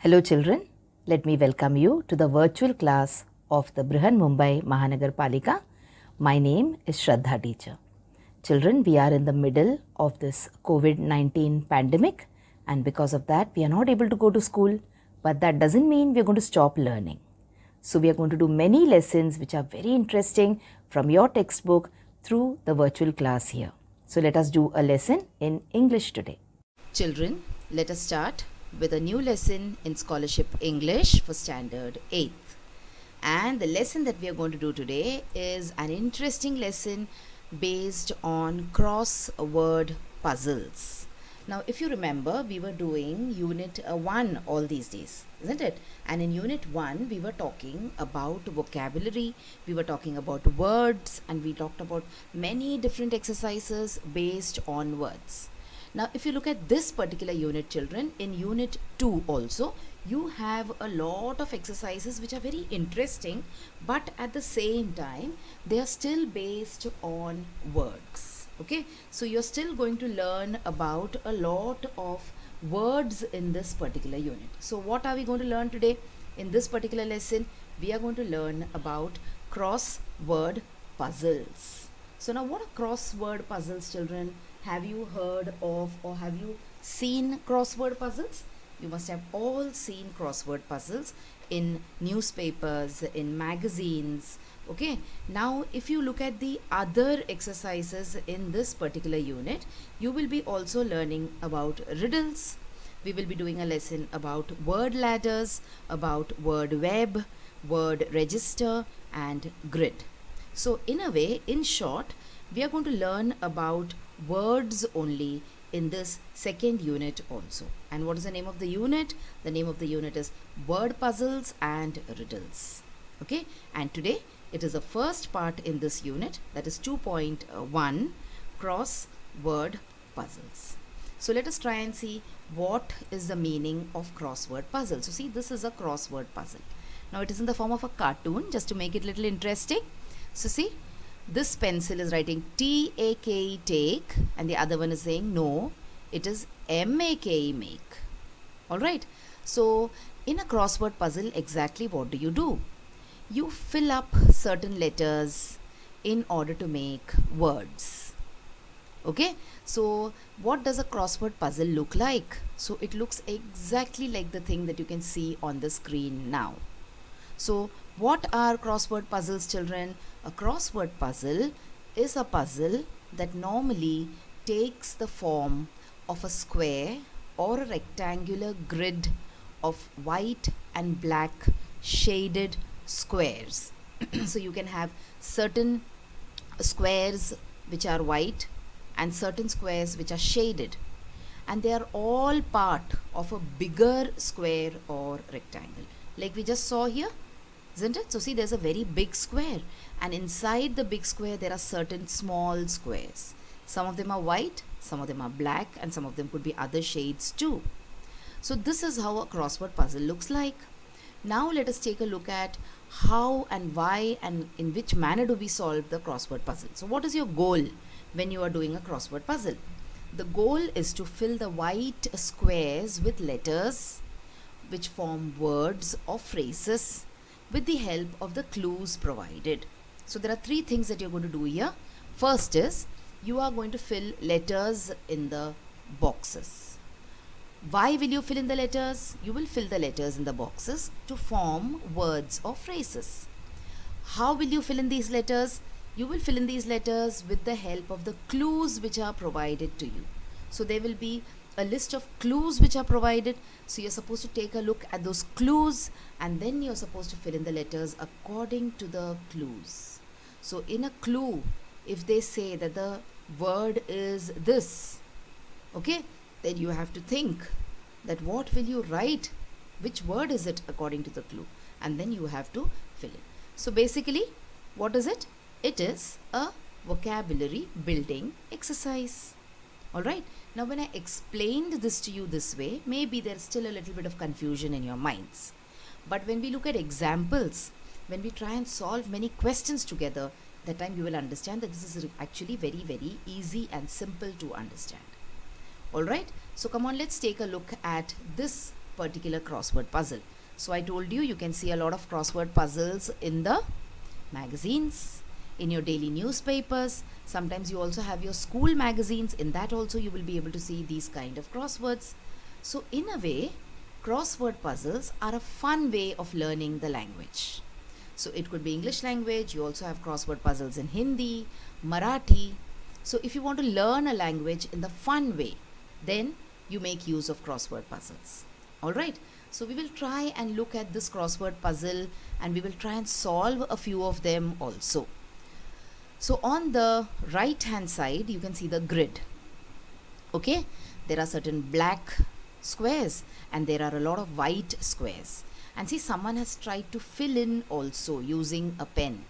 Hello children, let me welcome you to the virtual class of the Brihan Mumbai Mahanagar Palika. My name is Shraddha teacher. Children, we are in the middle of this COVID-19 pandemic, and because of that we are not able to go to school, but that doesn't mean we are going to stop learning. So we are going to do many lessons which are very interesting from your textbook through the virtual class here. So let us do a lesson in English today. Children, let us start with a new lesson in Scholarship English for Standard 8th. And the lesson that we are going to do today is an interesting lesson based on crossword puzzles. Now, if you remember, we were doing Unit 1 all these days, isn't it? And in Unit 1, we were talking about vocabulary, we were talking about words, and we talked about many different exercises based on words. Now, if you look at this particular unit, children, in Unit 2 also, you have a lot of exercises which are very interesting, but at the same time, they are still based on words. Okay, so you're still going to learn about a lot of words in this particular unit. So what are we going to learn today? In this particular lesson, we are going to learn about crossword puzzles. So now, what are crossword puzzles, children? Have you heard of or have you seen crossword puzzles? You must have all seen crossword puzzles in newspapers, in magazines. Okay, now if you look at the other exercises in this particular unit, you will be also learning about riddles. We will be doing a lesson about word ladders, about word web, word register, and grid. So in a way, in short, we are going to learn about words only in this second unit also. And what is the name of the unit? The name of the unit is Word Puzzles and Riddles. Okay, and today it is the first part in this unit, that is 2.1 Crossword Puzzles. So let us try and see what is the meaning of crossword puzzle. So see, this is a crossword puzzle. Now it is in the form of a cartoon, just to make it a little interesting. So see, this pencil is writing T-A-K-E, take, and the other one is saying no, it is M-A-K-E, make. Alright, so in a crossword puzzle, exactly what do you do? You fill up certain letters in order to make words. Okay, so what does a crossword puzzle look like? So it looks exactly like the thing that you can see on the screen now. So what are crossword puzzles, children? A crossword puzzle is a puzzle that normally takes the form of a square or a rectangular grid of white and black shaded squares. So you can have certain squares which are white and certain squares which are shaded, and they are all part of a bigger square or rectangle, like we just saw here, isn't it? So see, there's a very big square, and inside the big square there are certain small squares. Some of them are white, some of them are black, and some of them could be other shades too. So this is how a crossword puzzle looks like. Now let us take a look at how and why and in which manner do we solve the crossword puzzle. So what is your goal when you are doing a crossword puzzle? The goal is to fill the white squares with letters which form words or phrases with the help of the clues provided. So there are three things that you're going to do here. First is, you are going to fill letters in the boxes. Why will you fill in the letters? You will fill the letters in the boxes to form words or phrases. How will you fill in these letters? You will fill in these letters with the help of the clues which are provided to you. So there will be a list of clues which are provided. So you're supposed to take a look at those clues, and then you're supposed to fill in the letters according to the clues. So in a clue, if they say that the word is this, okay, then you have to think that what will you write, which word is it according to the clue, and then you have to fill in. So basically, what is it? It is a vocabulary building exercise. Alright, now when I explained this to you this way, maybe there's still a little bit of confusion in your minds. But when we look at examples, when we try and solve many questions together, that time you will understand that this is actually very, very easy and simple to understand. Alright, so come on, let's take a look at this particular crossword puzzle. So I told you can see a lot of crossword puzzles in the magazines, in your daily newspapers. Sometimes you also have your school magazines. In that also you will be able to see these kind of crosswords. So in a way, crossword puzzles are a fun way of learning the language. So it could be English language. You also have crossword puzzles in Hindi, Marathi. So if you want to learn a language in the fun way, then you make use of crossword puzzles. Alright, so we will try and look at this crossword puzzle and we will try and solve a few of them also. So on the right hand side, you can see the grid. Okay, there are certain black squares and there are a lot of white squares. And see, someone has tried to fill in also using a pen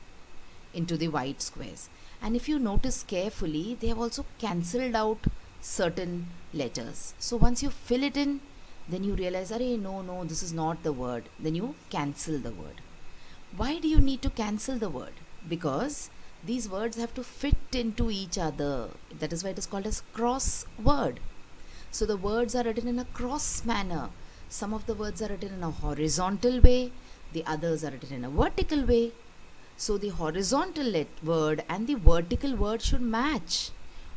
into the white squares. And if you notice carefully, they have also cancelled out certain letters. So once you fill it in, then you realize, arey, no, this is not the word. Then you cancel the word. Why do you need to cancel the word? Because these words have to fit into each other. That is why it is called as crossword. So the words are written in a cross manner. Some of the words are written in a horizontal way. The others are written in a vertical way. So the horizontal word and the vertical word should match.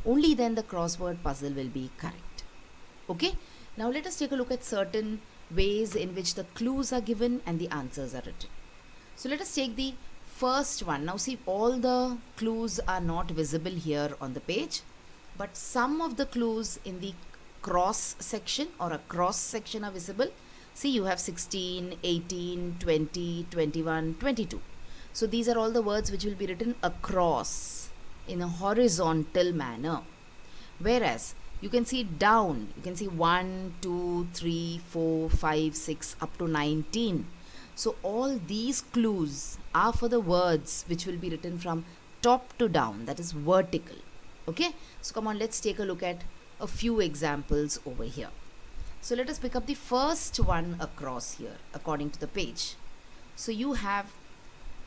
Only then the crossword puzzle will be correct. Okay? Now let us take a look at certain ways in which the clues are given and the answers are written. So let us take the first one. Now see, all the clues are not visible here on the page, but some of the clues in the cross section or a cross section are visible. See, you have 16, 18, 20, 21, 22. So these are all the words which will be written across in a horizontal manner. Whereas you can see down, you can see 1, 2, 3, 4, 5, 6 up to 19. So all these clues are for the words which will be written from top to down, that is vertical. Okay, so come on, let's take a look at a few examples over here. So let us pick up the first one across here according to the page. So you have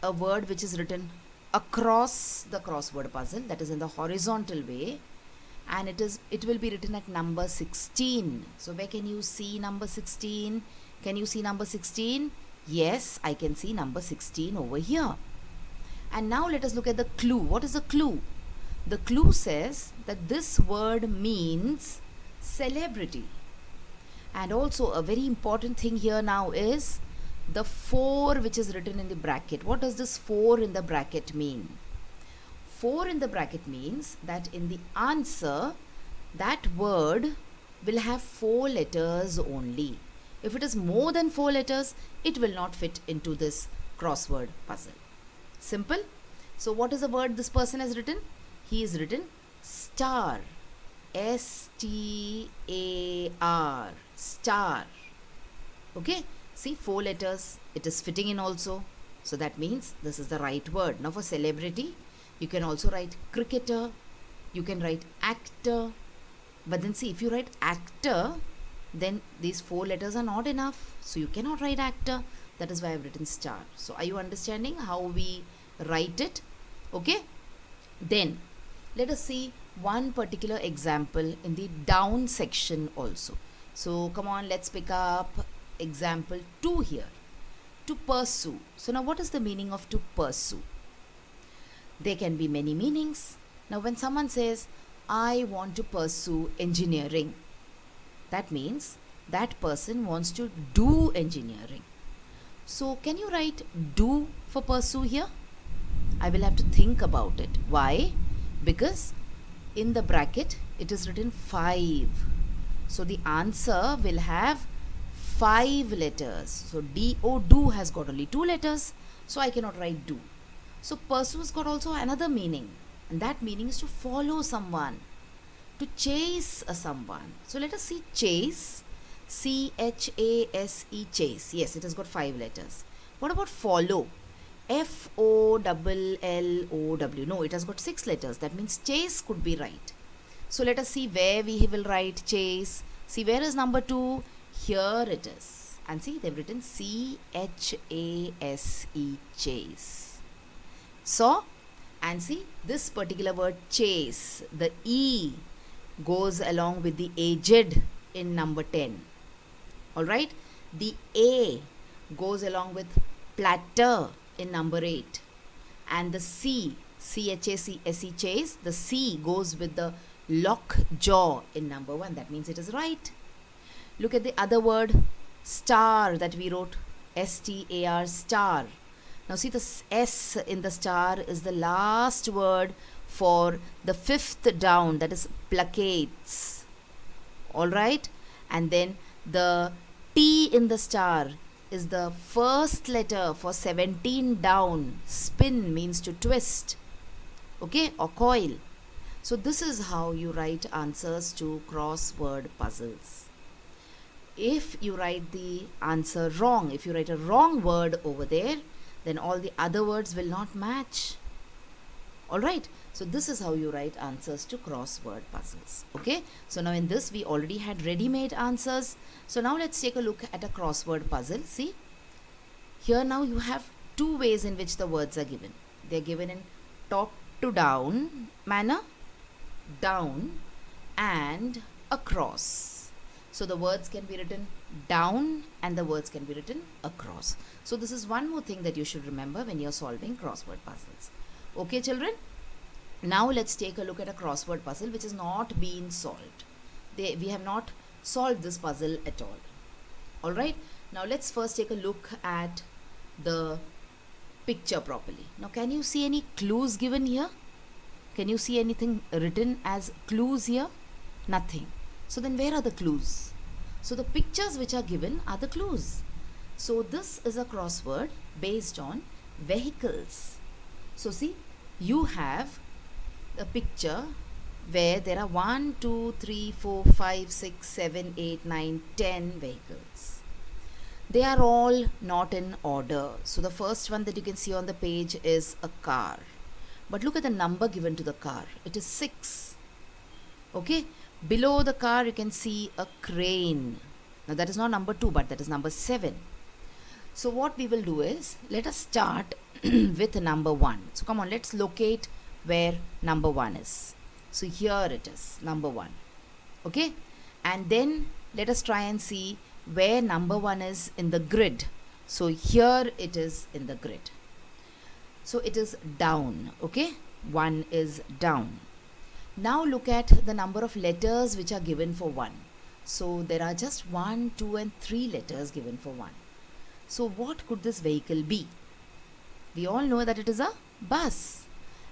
a word which is written across the crossword puzzle, that is in the horizontal way, and it will be written at number 16. So where can you see number 16? Can you see number 16? Yes, I can see number 16 over here. And now let us look at the clue. What is the clue? The clue says that this word means celebrity. And also a very important thing here now is the 4 which is written in the bracket. What does this 4 in the bracket mean? 4 in the bracket means that in the answer, that word will have 4 letters only. If it is more than 4 letters, it will not fit into this crossword puzzle. Simple. So what is the word this person has written? He has written star. S-T-A-R. Star. Okay. See, 4 letters. It is fitting in also. So that means this is the right word. Now for celebrity, you can also write cricketer. You can write actor. But then see, if you write actor, then these 4 letters are not enough. So you cannot write actor. That is why I have written star. So are you understanding how we write it? Okay. Then let us see one particular example in the down section also. So come on, let's pick up example 2 here. To pursue. So now what is the meaning of to pursue? There can be many meanings. Now when someone says, I want to pursue engineering, that means that person wants to do engineering. So can you write do for pursue here? I will have to think about it. Why? Because in the bracket it is written 5. So the answer will have 5 letters. So D-O, do has got only 2 letters. So I cannot write do. So pursue has got also another meaning. And that meaning is to follow someone, to chase someone. So let us see chase. C-H-A-S-E, chase. Yes, it has got 5 letters. What about follow? F-O-L-L-O-W. No, it has got 6 letters. That means chase could be right. So let us see where we will write chase. See, where is number 2? Here it is. And see, they've written C-H-A-S-E, chase. So, and see, this particular word chase, the E goes along with the aged in number 10. Alright. The A goes along with platter in number 8. And the C, C-H-A-C-S-E, chase, the C goes with the lock jaw in number 1. That means it is right. Look at the other word, star, that we wrote, S-T-A-R, star. Now see, the S in the star is the last word for the 5th down, that is placates. Alright? And then the T in the star is the first letter for 17 down. Spin means to twist, okay, or coil. So this is how you write answers to crossword puzzles. If you write the answer wrong, if you write a wrong word over there, then all the other words will not match. Alright, so this is how you write answers to crossword puzzles. Okay, so now in this we already had ready-made answers. So now let's take a look at a crossword puzzle. See, here now you have 2 ways in which the words are given. They are given in top to down manner, down and across. So the words can be written down and the words can be written across. So this is one more thing that you should remember when you're solving crossword puzzles. Okay, children? Now let's take a look at a crossword puzzle which has not been solved. We have not solved this puzzle at all. Alright? Now let's first take a look at the picture properly. Now can you see any clues given here? Can you see anything written as clues here? Nothing. So then where are the clues? So the pictures which are given are the clues. So this is a crossword based on vehicles. So see, you have a picture where there are 1, 2, 3, 4, 5, 6, 7, 8, 9, 10 vehicles. They are all not in order. So the first one that you can see on the page is a car. But look at the number given to the car. It is 6. Okay. Below the car you can see a crane. Now that is not number 2 but that is number 7. So what we will do is, let us start with number 1. So come on, let's locate where number 1 is. So here it is, number 1. Okay. And then let us try and see where number 1 is in the grid. So here it is in the grid. So it is down. Okay. 1 is down. Now look at the number of letters which are given for 1. So there are just 1, 2 and 3 letters given for 1. So what could this vehicle be? We all know that it is a bus.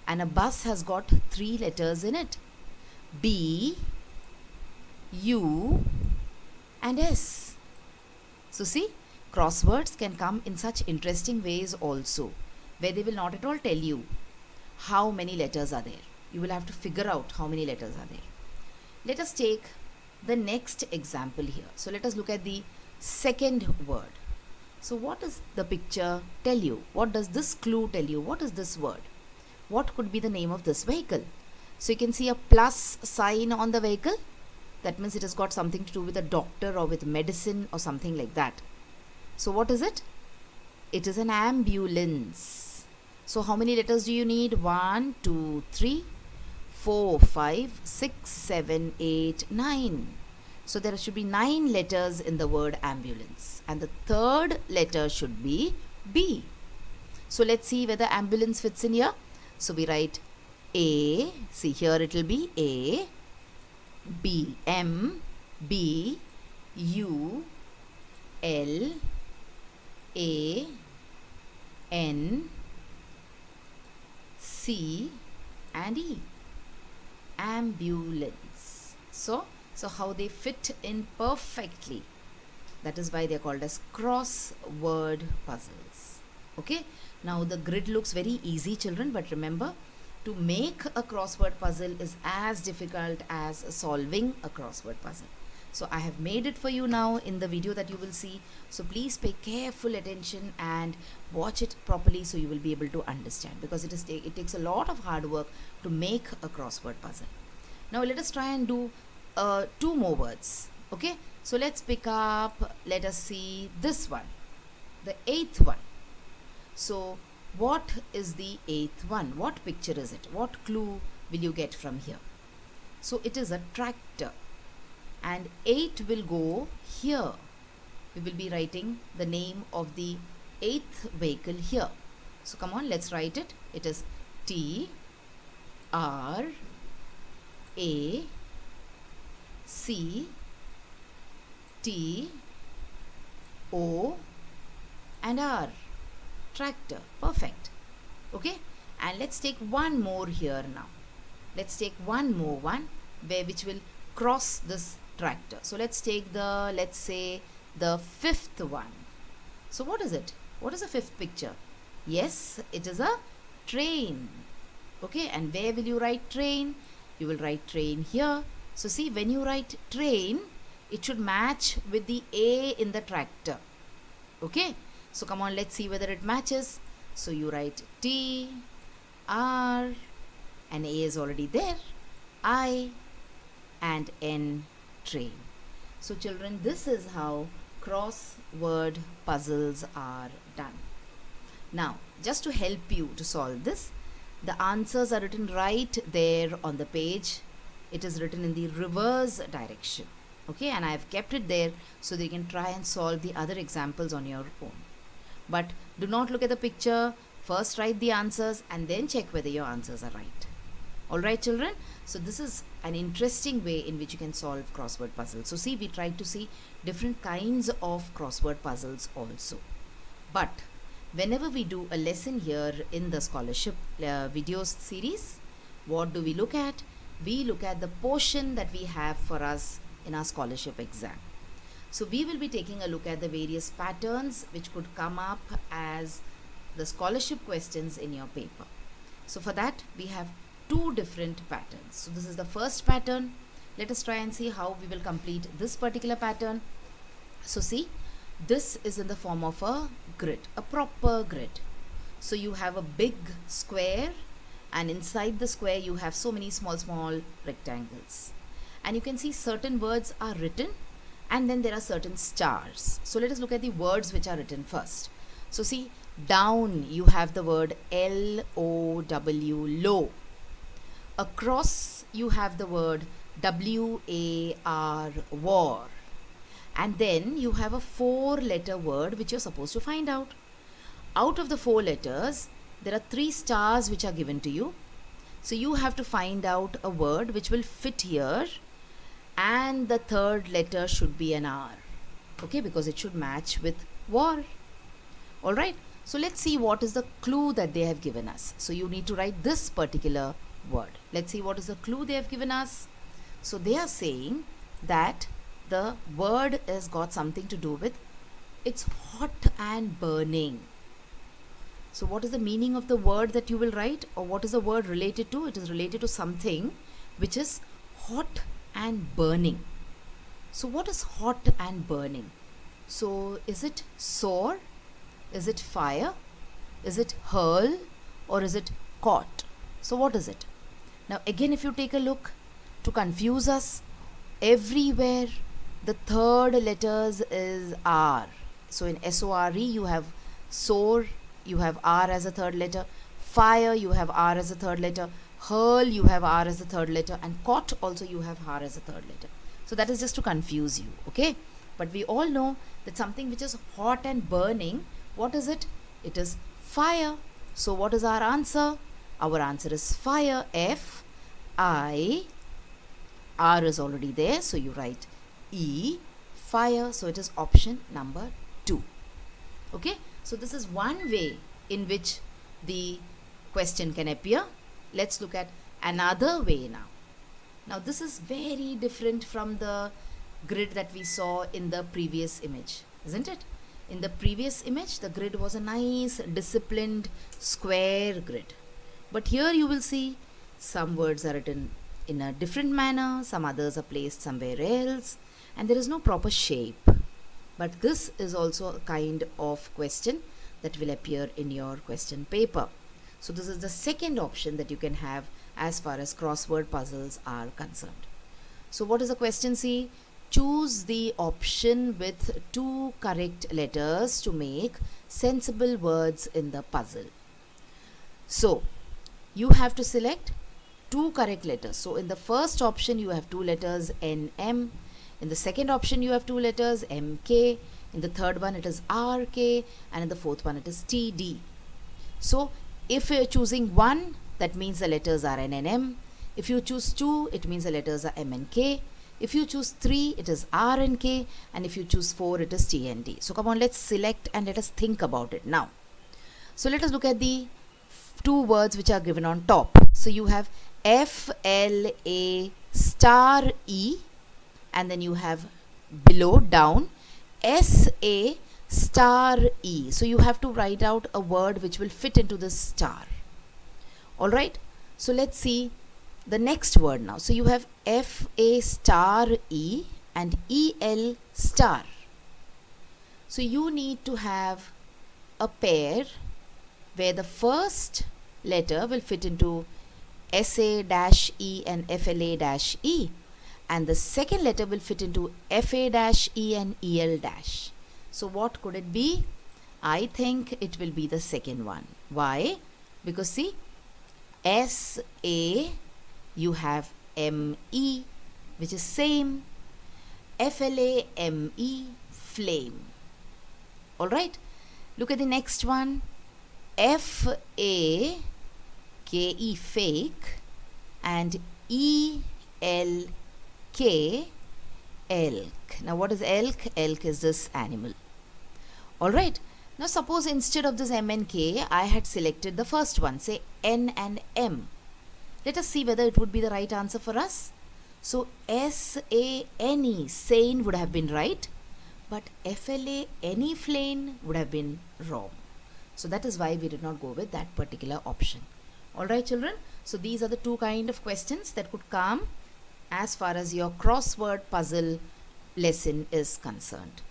And a bus has got 3 letters in it. B, U and S. So see, crosswords can come in such interesting ways also, where they will not at all tell you how many letters are there. You will have to figure out how many letters are there. Let us take the next example here. So let us look at the second word. So what does the picture tell you? What does this clue tell you? What is this word? What could be the name of this vehicle? So you can see a plus sign on the vehicle. That means it has got something to do with a doctor or with medicine or something like that. So what is it? It is an ambulance. So how many letters do you need? 1, 2, 3, 4, 5, 6, 7, 8, 9. So there should be 9 letters in the word ambulance. And the third letter should be B. So let's see whether ambulance fits in here. So we write A. See, here it will be A, B, M, B, U, L, A, N, C and E. Ambulance. So how they fit in perfectly. That is why they are called as crossword puzzles. Okay. Now the grid looks very easy, children, but remember, to make a crossword puzzle is as difficult as solving a crossword puzzle. So I have made it for you now in the video that you will see. So please pay careful attention and watch it properly so you will be able to understand, because it takes a lot of hard work to make a crossword puzzle. Now let us try and do 2 more words. Okay, so let's pick up, let us see this one, the 8th one. So what is the 8th one? What picture is it? What clue will you get from here? So it is a tractor, and 8 will go here. we will be writing the name of the 8th vehicle here. So come on, let's write it. It is T R A C T O and R. Tractor. Perfect. Okay, and let's take one more here now. Let's take one more one which will cross this tractor. So let's take the, let's say, the 5th one. So what is it? What is the 5th picture? Yes, it is a train. Okay, and where will you write train? You will write train here. So see, when you write train, it should match with the A in the tractor. Okay, so come on, let's see whether it matches. So you write T, R, and A is already there, I, and N, train. So children, this is how crossword puzzles are done. Now, just to help you to solve this, the answers are written right there on the page. It is written in the reverse direction. Okay, and I have kept it there so that you can try and solve the other examples on your own. But do not look at the picture. First write the answers and then check whether your answers are right. Alright children, so this is an interesting way in which you can solve crossword puzzles. So see, we tried to see different kinds of crossword puzzles also. But whenever we do a lesson here in the scholarship videos series, what do we look at? We look at the portion that we have for us in our scholarship exam. So we will be taking a look at the various patterns which could come up as the scholarship questions in your paper. So for that, we have two different patterns. So this is the first pattern. Let us try and see how we will complete this particular pattern. So see, this is in the form of a grid, a proper grid. So you have a big square, and inside the square you have so many small rectangles. And you can see certain words are written, and then there are certain stars. So let us look at the words which are written first. So see, down you have the word L-O-W, low. Across you have the word W-A-R, war. And then you have a 4-letter word which you're supposed to find out. Out of the 4 letters, there are 3 stars which are given to you. So you have to find out a word which will fit here, and the 3rd letter should be an R. Okay, because it should match with war. Alright, so let's see what is the clue that they have given us. So you need to write this particular word. Let's see what is the clue they have given us. So they are saying that the word has got something to do with, it's hot and burning. So what is the meaning of the word that you will write, or what is the word related to? It is related to something which is hot and burning. So what is hot and burning? So is it sore? Is it fire? Is it hurl? Or is it caught? So what is it? Now again, if you take a look, to confuse us, everywhere the 3rd letters is R. So in S-O-R-E you have sore, you have R as a 3rd letter. Fire, you have R as a 3rd letter. Hurl, you have R as a 3rd letter. And caught also you have R as a 3rd letter. So that is just to confuse you, okay? But we all know that something which is hot and burning, what is it? It is fire. So what is our answer? Our answer is fire. F-I. R is already there, so you write E, fire. So it is option number 2. Okay, so this is one way in which the question can appear. Let's look at another way now. Now this is very different from the grid that we saw in the previous image, isn't it? In the previous image, the grid was a nice, disciplined, square grid. But here you will see some words are written in a different manner, some others are placed somewhere else, and there is no proper shape. But this is also a kind of question that will appear in your question paper. So this is the second option that you can have as far as crossword puzzles are concerned. So what is the question? See, choose the option with 2 correct letters to make sensible words in the puzzle. So you have to select 2 correct letters. So in the first option you have 2 letters NM. In the second option you have 2 letters MK. In the third one it is RK, and in the fourth one it is TD. So if you're choosing 1, that means the letters are N and M. If you choose 2, it means the letters are M and K. If you choose 3, it is R and K, and if you choose 4, it is T and D. So come on, let's select and let us think about it now. So let us look at the 2 words which are given on top. So you have FLA star E, and then you have below down SA star E. So you have to write out a word which will fit into this star. Alright, so let's see the next word now. So you have FA star E and EL star. So you need to have a pair where the first letter will fit into SA-E and FLA-E, and the second letter will fit into FA-E and EL-. So what could it be? I think it will be the second one. Why? Because see, SA, you have ME, which is same. FLA-ME, flame. Alright, look at the next one. FAKE, fake, and ELK, elk. Now what is elk? Elk is this animal. Alright, now suppose instead of this M and K, I had selected the first one, say N and M. Let us see whether it would be the right answer for us. So SANE, sane, would have been right, but FLANE, flame, would have been wrong. So that is why we did not go with that particular option. Alright children, so these are the 2 kind of questions that could come as far as your crossword puzzle lesson is concerned.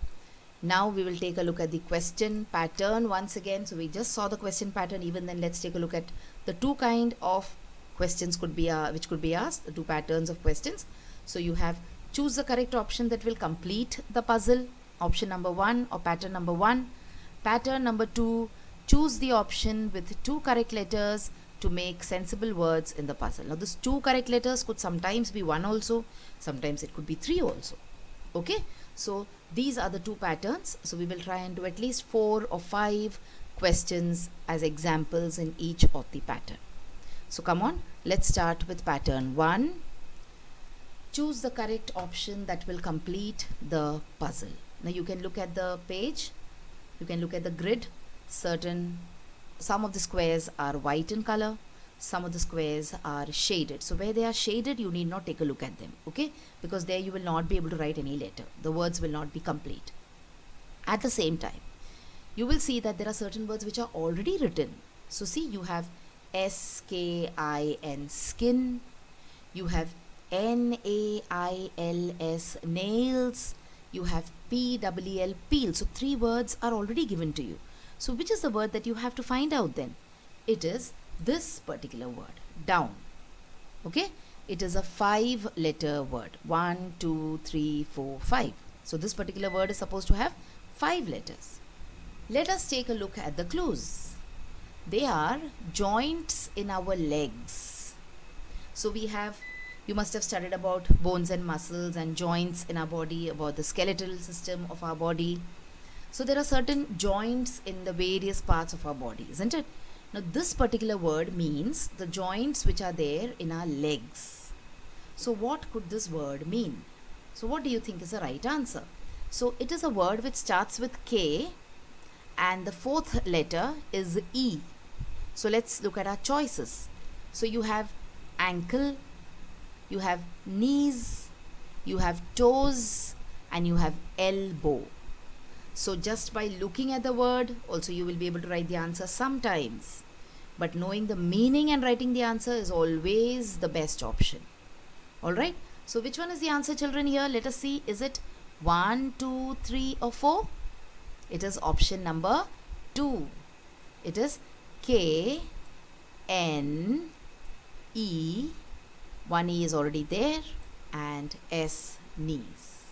Now we will take a look at the question pattern once again. So we just saw the question pattern. Even then, let's take a look at the 2 kind of questions which could be asked, the 2 patterns of questions. So you have choose the correct option that will complete the puzzle, option number 1 or pattern number 1. Pattern number 2, choose the option with 2 correct letters to make sensible words in the puzzle. Now this 2 correct letters could sometimes be 1 also, sometimes it could be 3 also. Okay, so these are the 2 patterns. So we will try and do at least 4 or 5 questions as examples in each of the pattern. So come on, let's start with pattern 1. Choose the correct option that will complete the puzzle. Now you can look at the page, you can look at the grid. Some of the squares are white in color, some of the squares are shaded. So where they are shaded, you need not take a look at them, okay? Because there you will not be able to write any letter. The words will not be complete. At the same time, you will see that there are certain words which are already written. So see, you have SKIN, skin. You have NAILS, nails. You have PEEL, peel. So 3 words are already given to you. So which is the word that you have to find out then? It is this particular word, down. Okay, it is a 5-letter word. 1, 2, 3, 4, 5. So this particular word is supposed to have 5 letters. Let us take a look at the clues. They are joints in our legs. So we have, you must have studied about bones and muscles and joints in our body, about the skeletal system of our body. So there are certain joints in the various parts of our body, isn't it? Now this particular word means the joints which are there in our legs. So what could this word mean? So what do you think is the right answer? So it is a word which starts with K and the 4th letter is E. So let's look at our choices. So you have ankle, you have knees, you have toes, and you have elbow. So just by looking at the word, also you will be able to write the answer sometimes. But knowing the meaning and writing the answer is always the best option. Alright, so which one is the answer, children, here? Let us see. Is it 1, 2, 3 or 4? It is option number 2. It is K, N, E, 1 E is already there, and S, knees.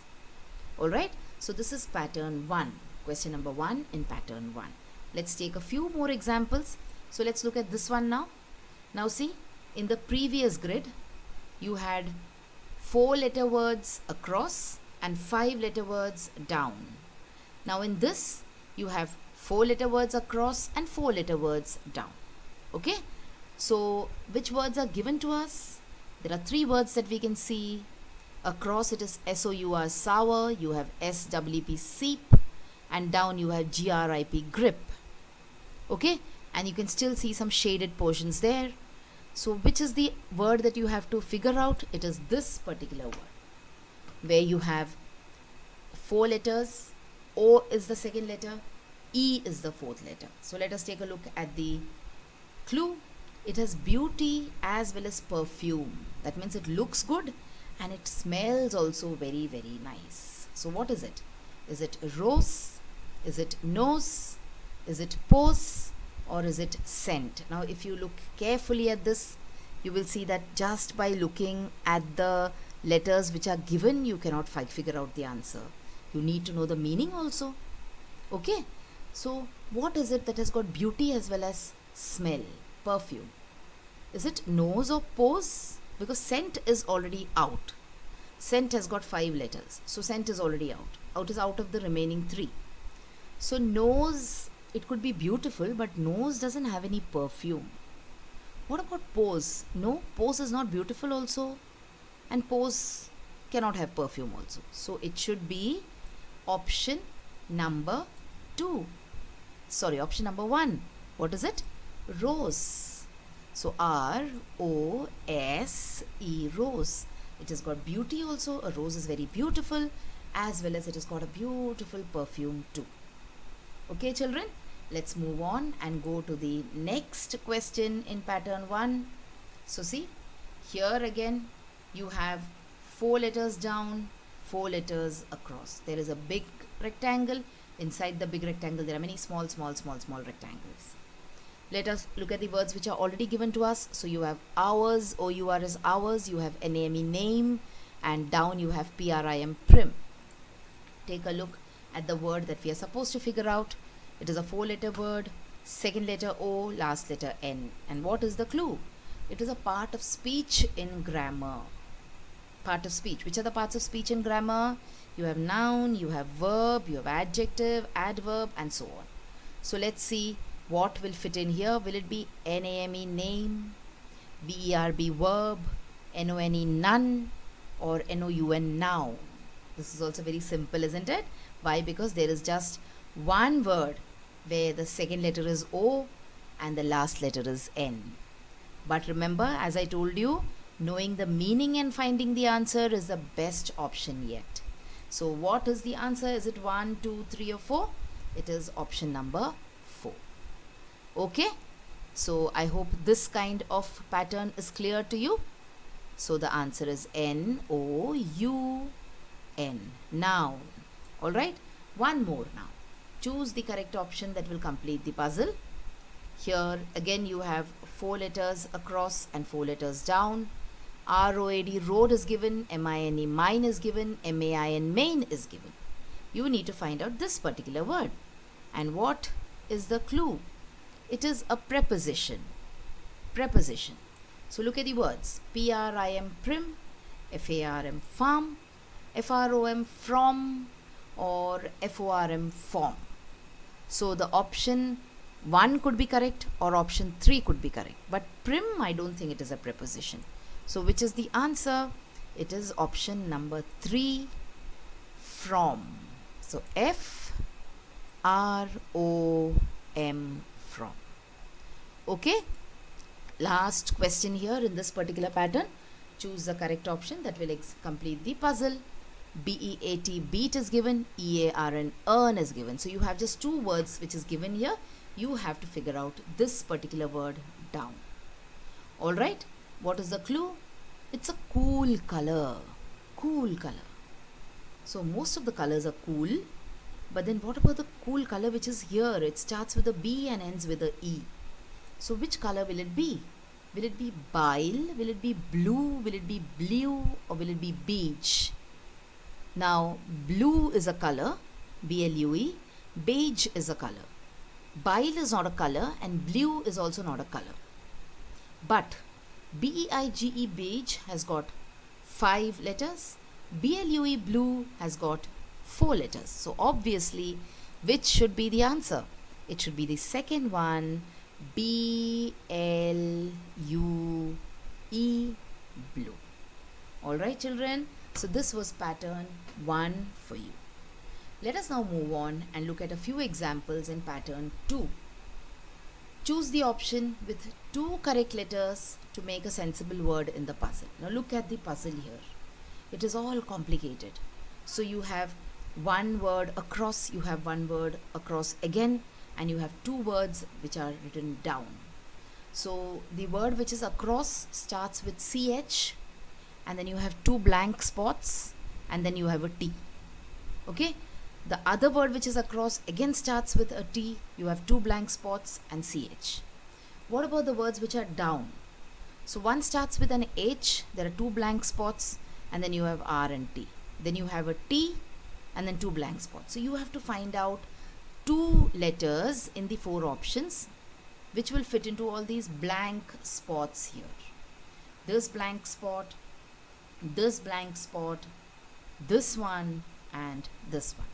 Alright, so this is pattern 1, question number 1 in pattern 1. Let's take a few more examples. So let's look at this one now. Now see, in the previous grid, you had 4-letter words across and 5-letter words down. Now in this, you have 4-letter words across and 4-letter words down. Okay? So which words are given to us? There are 3 words that we can see. Across it is SOUR sour, you have SWP seep, and down you have GRIP grip. Okay? And you can still see some shaded portions there. So which is the word that you have to figure out? It is this particular word, where you have 4 letters, O is the second letter, E is the 4th letter. So let us take a look at the clue. It has beauty as well as perfume. That means it looks good and it smells also very, very nice. So what is it? Is it rose? Is it nose? Is it pose? Or is it scent? Now if you look carefully at this, you will see that just by looking at the letters which are given, you cannot figure out the answer. You need to know the meaning also. Okay? So what is it that has got beauty as well as smell, perfume? Is it nose or pose? Because scent is already out. Scent has got 5 letters. So scent is already out. Out is out of the remaining 3. So nose, it could be beautiful, but nose doesn't have any perfume. What about pose? No, pose is not beautiful also. And pose cannot have perfume also. So it should be option number 2. Sorry, option number 1. What is it? Rose. So R-O-S-E, rose. It has got beauty also. A rose is very beautiful, as well as it has got a beautiful perfume too. Okay, children, let's move on and go to the next question in pattern 1. So see, here again you have 4 letters down, 4 letters across. There is a big rectangle. Inside the big rectangle there are many small rectangles. Let us look at the words which are already given to us. So you have hours, O-U-R is hours, you have NAME name, and down you have PRIM prim. Take a look at the word that we are supposed to figure out. It is a 4-letter word, second letter O, last letter N. And what is the clue? It is a part of speech in grammar. Part of speech. Which are the parts of speech in grammar? You have noun, you have verb, you have adjective, adverb, and so on. So let's see what will fit in here. Will it be NAME name, VERB verb, NONE none, or NOUN noun? This is also very simple, isn't it? Why? Because there is just one word where the second letter is O and the last letter is N. But remember, as I told you, knowing the meaning and finding the answer is the best option yet. So what is the answer? Is it 1, 2, 3 or 4? It is option number 4. Okay? So I hope this kind of pattern is clear to you. So the answer is N-O-U-N, noun. Alright? One more now. Choose the correct option that will complete the puzzle. Here again you have 4 letters across and 4 letters down. R-O-A-D, road is given, M-I-N-E, mine is given, M-A-I-N, main is given. You need to find out this particular word. And what is the clue? It is a preposition. Preposition. So look at the words. P-R-I-M, prim, F-A-R-M, farm, F-R-O-M, from, or F-O-R-M, form. So the option 1 could be correct or option 3 could be correct. But prim, I don't think it is a preposition. So which is the answer? It is option number 3, from. So F-R-O-M, from. Okay? Last question here in this particular pattern. Choose the correct option that will complete the puzzle. B-E-A-T, beat is given, E-A-R-N, earn is given. So you have just 2 words which is given here. You have to figure out this particular word down. Alright? What is the clue? It's a cool color. Cool color. So most of the colors are cool. But then what about the cool color which is here? It starts with a B and ends with a E. So which color will it be? Will it be bile? Will it be blue? Will it be blue? Or will it be beige? Now blue is a color, B-L-U-E. Beige is a color. Bile is not a color and blue is also not a color. But B-E-I-G-E, beige, has got 5 letters. B-L-U-E, blue, has got 4 letters. So obviously, which should be the answer? It should be the second one, B L U E, blue. Alright children, so this was pattern 1 for you. Let us now move on and look at a few examples in pattern 2. Choose the option with 2 correct letters to make a sensible word in the puzzle. Now look at the puzzle here. It is all complicated. So you have one word across, you have one word across again, and you have 2 words which are written down. So the word which is across starts with CH, and then you have 2 blank spots, and then you have a T. Okay? The other word which is across again starts with a T, you have 2 blank spots and CH. What about the words which are down? So one starts with an H, there are 2 blank spots, and then you have R and T. Then you have a T and then 2 blank spots. So you have to find out 2 letters in the 4 options which will fit into all these blank spots here. This blank spot, this blank spot, this one and this one.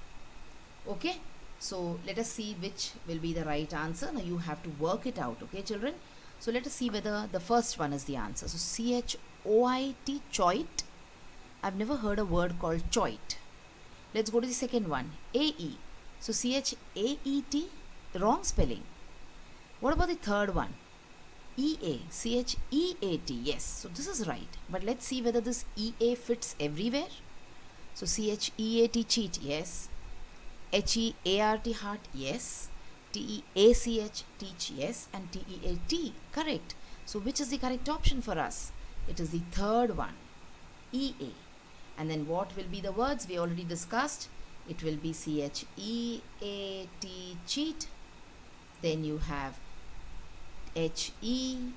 Okay, so let us see which will be the right answer. Now you have to work it out, okay children? So let us see whether the first one is the answer. So C-H-O-I-T, choit. I've never heard a word called choit. Let's go to the second one, A-E. So C-H-A-E-T, wrong spelling. What about the third one? E-A, C-H-E-A-T, yes, so this is right. But let's see whether this E-A fits everywhere. So C-H-E-A-T, cheat, yes. H-E-A-R-T, heart, yes. T-E-A-C-H, teach, yes. And T-E-A-T, correct. So which is the correct option for us? It is the third one, E-A. And then what will be the words we already discussed? It will be C-H-E-A-T, cheat. Then you have H-E-A-R-T,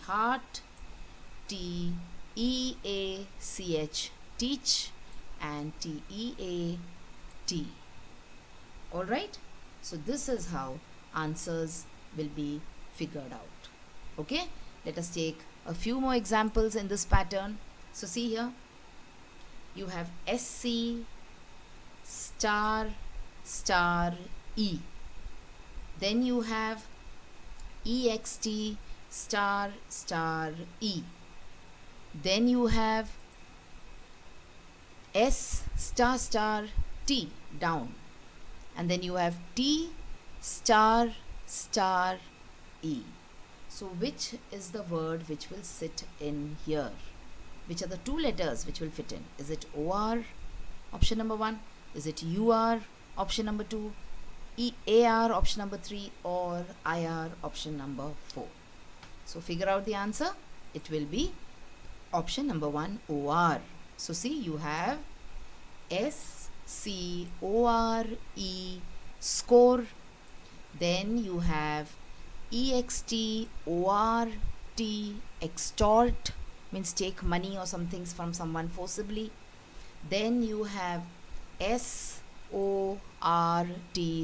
heart. T-E-A-C-H, teach. And T-E-A-T. Alright, so this is how answers will be figured out. Okay, let us take a few more examples in this pattern. So see here, you have SC star star E. Then you have EXT star star E. Then you have S star star T, down. And then you have T star star E. So which is the word which will sit in here? Which are the 2 letters which will fit in? Is it OR, option number 1? Is it UR, option number 2? AR, option number 3? Or IR, option number 4? So figure out the answer. It will be option number 1, OR. So see, you have S-C-O-R-E, score. Then you have E-X-T-O-R-T, extort, means take money or something from someone forcibly. Then you have S-O-R-T,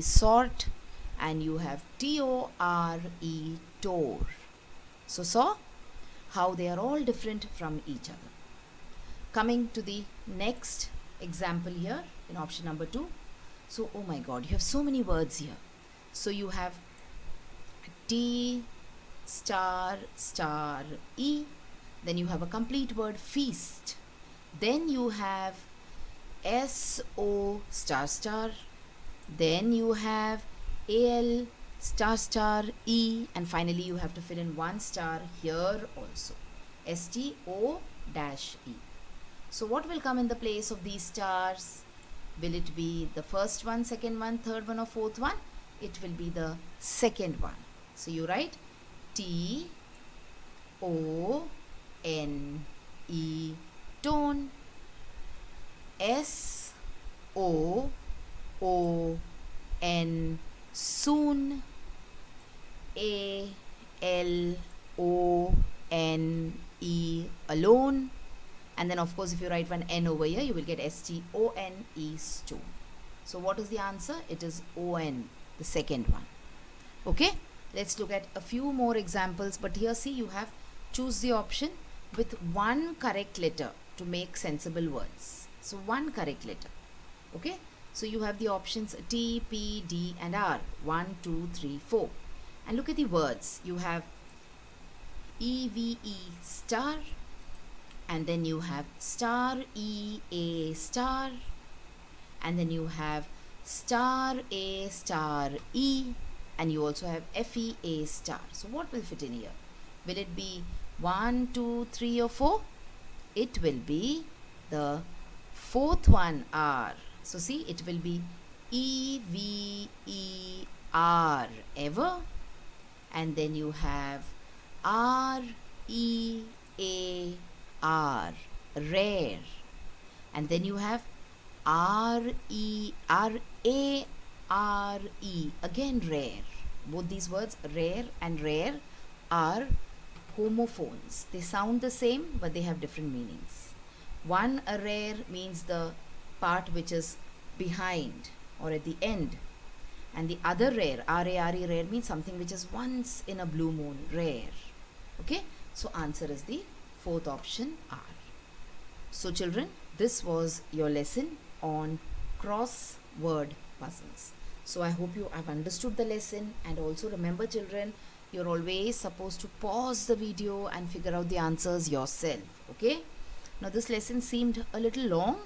sort. And you have T-O-R-E, tore. So saw how they are all different from each other. Coming to the next example here in option number 2. So, oh my God, you have so many words here. So you have T star star E. Then you have a complete word, feast. Then you have S-O star star. Then you have A-L star star E. And finally you have to fill in 1 star here also, S-T-O-E. So what will come in the place of these stars? Will it be the first one, second one, third one or fourth one? It will be the second one. So you write T-O-N-E, tone. S-O-O-N, soon. A-L-O-N-E, alone. And then of course if you write one N over here, you will get S-T-O-N-E, stone. So what is the answer? It is O-N, the second one. Okay, let's look at a few more examples. But here see, you have choose the option with 1 correct letter to make sensible words. So one correct letter. Okay. So you have the options T, P, D and R. 1, 2, 3, 4. And look at the words. You have EVE star, and then you have star EA star, and then you have star A star E, and you also have FEA star. So what will fit in here? Will it be 1, 2, 3 or 4? It will be the fourth one, R. So see, it will be EVER, ever, and then you have REAR, rare, and then you have RERARE, again rare. Both these words, rare and rare, are homophones. They sound the same, but they have different meanings. One, a rare, means the part which is behind or at the end, and the other rare, R-A-R-E, rare, means something which is once in a blue moon, rare. Okay, so answer is the fourth option, R. So children, this was your lesson on crossword puzzles. So I hope you have understood the lesson, and also remember children, you're always supposed to pause the video and figure out the answers yourself. Okay, now this lesson seemed a little long,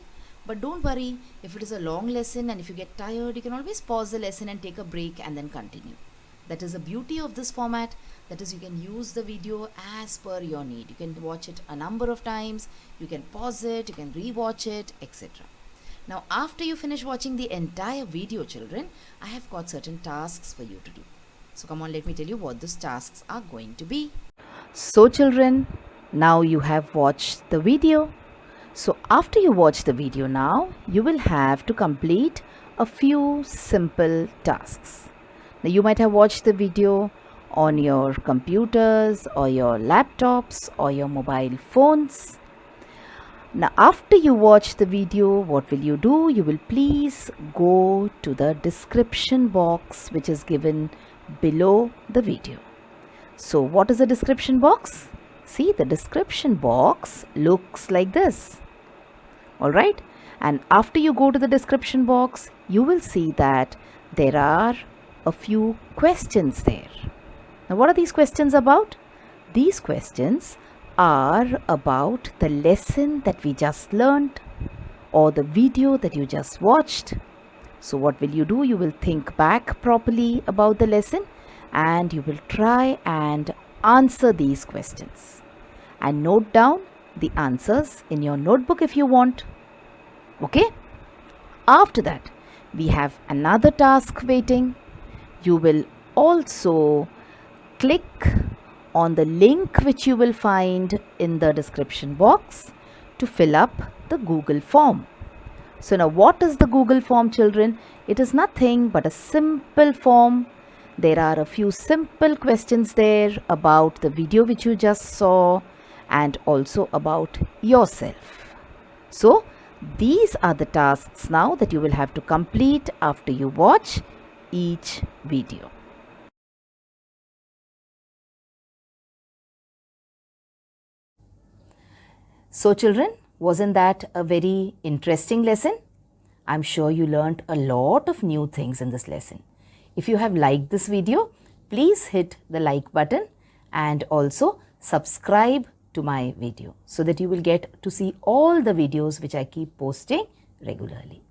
but don't worry, if it is a long lesson and if you get tired, you can always pause the lesson and take a break and then continue. That is the beauty of this format, that is you can use the video as per your need. You can watch it a number of times, you can pause it, you can re-watch it, etc. Now after you finish watching the entire video children, I have got certain tasks for you to do. So come on, let me tell you what those tasks are going to be. So children, now you have watched the video. So after you watch the video now, you will have to complete a few simple tasks. Now you might have watched the video on your computers or your laptops or your mobile phones. Now after you watch the video, what will you do? You will please go to the description box which is given below the video. So what is the description box? See, the description box looks like this. Alright, and after you go to the description box, you will see that there are a few questions there. Now what are these questions about? These questions are about the lesson that we just learned or the video that you just watched. So what will you do? You will think back properly about the lesson and you will try and answer these questions and note down the answers in your notebook if you want. Okay? After that, we have another task waiting. You will also click on the link which you will find in the description box to fill up the Google form. So now what is the Google form children? It is nothing but a simple form. There are a few simple questions there about the video which you just saw and also about yourself. So these are the tasks now that you will have to complete after you watch each video. So children, wasn't that a very interesting lesson? I'm sure you learnt a lot of new things in this lesson. If you have liked this video, please hit the like button and also subscribe to my video so that you will get to see all the videos which I keep posting regularly.